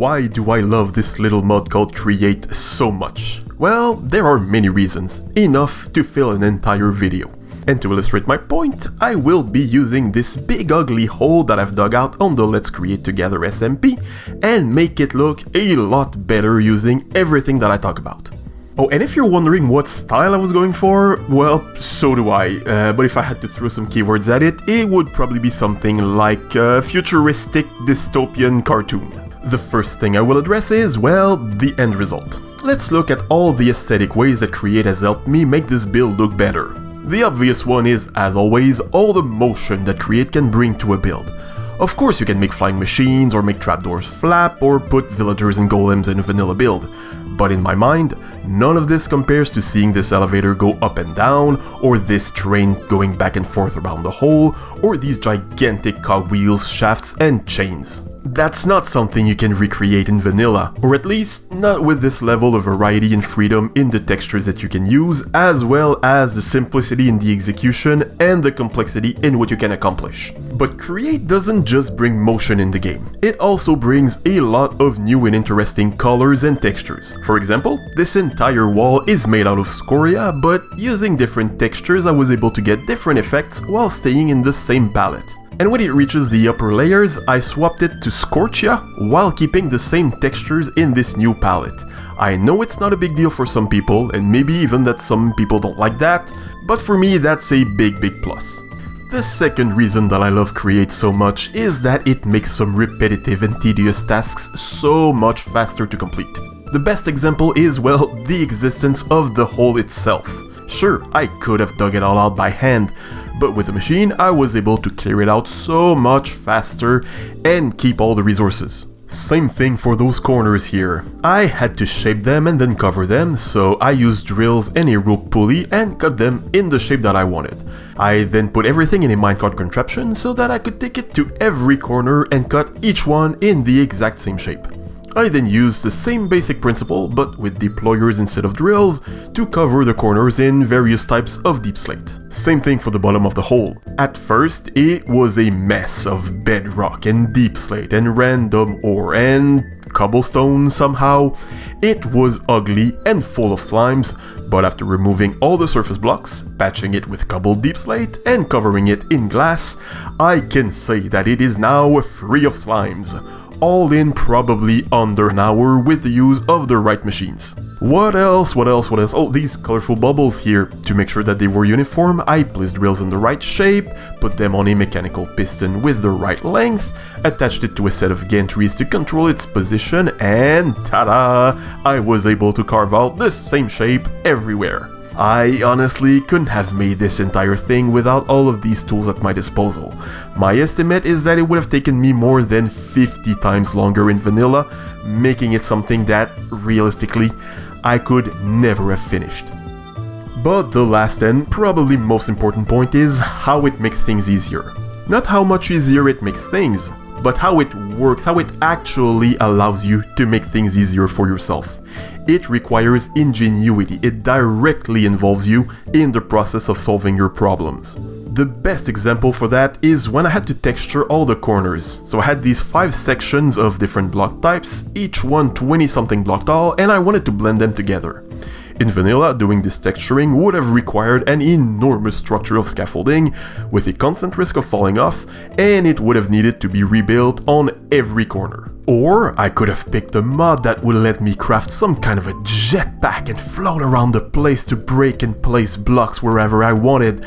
why do I love this little mod called Create so much? Well, there are many reasons, enough to fill an entire video. And to illustrate my point, I will be using this big ugly hole that I've dug out on the Let's Create Together SMP and make it look a lot better using everything that I talk about. Oh, and if you're wondering what style I was going for, well, so do I, but if I had to throw some keywords at it, it would probably be something like a futuristic dystopian cartoon. The first thing I will address is, well, the end result. Let's look at all the aesthetic ways that Create has helped me make this build look better. The obvious one is, as always, all the motion that Create can bring to a build. Of course you can make flying machines, or make trapdoors flap, or put villagers and golems in a vanilla build. But in my mind, none of this compares to seeing this elevator go up and down, or this train going back and forth around the hole, or these gigantic cogwheels, shafts, and chains. That's not something you can recreate in vanilla, or at least not with this level of variety and freedom in the textures that you can use, as well as the simplicity in the execution and the complexity in what you can accomplish. But Create doesn't just bring motion in the game, it also brings a lot of new and interesting colors and textures. For example, this entire wall is made out of scoria, but using different textures I was able to get different effects while staying in the same palette. And when it reaches the upper layers, I swapped it to Scorchia while keeping the same textures in this new palette. I know it's not a big deal for some people, and maybe even that some people don't like that, but for me that's a big plus. The second reason that I love Create so much is that it makes some repetitive and tedious tasks so much faster to complete. The best example is, well, the existence of the hole itself. Sure, I could have dug it all out by hand, but with the machine I was able to clear it out so much faster and keep all the resources. Same thing for those corners here. I had to shape them and then cover them, so I used drills and a rope pulley and cut them in the shape that I wanted. I then put everything in a minecart contraption so that I could take it to every corner and cut each one in the exact same shape. I then used the same basic principle, but with deployers instead of drills, to cover the corners in various types of deep slate. Same thing for the bottom of the hole. At first, it was a mess of bedrock and deep slate and random ore and cobblestone somehow. It was ugly and full of slimes, but after removing all the surface blocks, patching it with cobbled deep slate, and covering it in glass, I can say that it is now free of slimes. All in probably under an hour with the use of the right machines. What else? Oh, these colorful bubbles here. To make sure that they were uniform, I placed drills in the right shape, put them on a mechanical piston with the right length, attached it to a set of gantries to control its position, and ta-da! I was able to carve out the same shape everywhere. I honestly couldn't have made this entire thing without all of these tools at my disposal. My estimate is that it would have taken me more than 50 times longer in vanilla, making it something that, realistically, I could never have finished. But the last and probably most important point is how it makes things easier. Not how much easier it makes things, but how it works, how it actually allows you to make things easier for yourself. It requires ingenuity. It directly involves you in the process of solving your problems. The best example for that is when I had to texture all the corners. So I had these 5 sections of different block types, each one 20-something block tall, and I wanted to blend them together. In vanilla, doing this texturing would have required an enormous structure of scaffolding, with a constant risk of falling off, and it would have needed to be rebuilt on every corner. Or I could have picked a mod that would let me craft some kind of a jetpack and float around the place to break and place blocks wherever I wanted,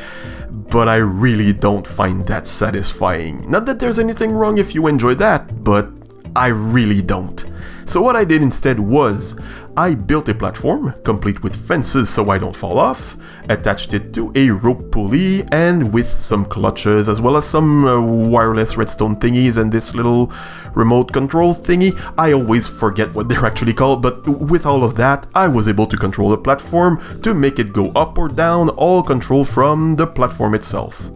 but I really don't find that satisfying. Not that there's anything wrong if you enjoy that, but I really don't. So what I did instead was, I built a platform, complete with fences so I don't fall off, attached it to a rope pulley, and with some clutches as well as some wireless redstone thingies and this little remote control thingy. I always forget what they're actually called, but with all of that, I was able to control the platform to make it go up or down, all controlled from the platform itself.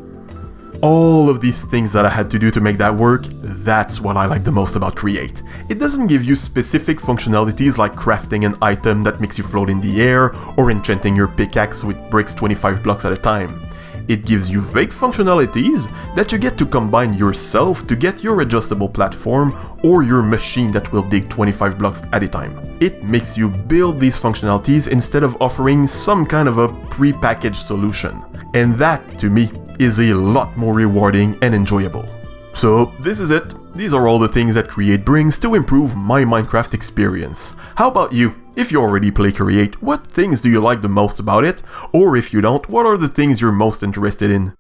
All of these things that I had to do to make that work, that's what I like the most about Create. It doesn't give you specific functionalities like crafting an item that makes you float in the air, or enchanting your pickaxe with bricks 25 blocks at a time. It gives you vague functionalities that you get to combine yourself to get your adjustable platform or your machine that will dig 25 blocks at a time. It makes you build these functionalities instead of offering some kind of a pre-packaged solution. And that, to me, is a lot more rewarding and enjoyable. So this is it. These are all the things that Create brings to improve my Minecraft experience. How about you? If you already play Create, what things do you like the most about it? Or if you don't, what are the things you're most interested in?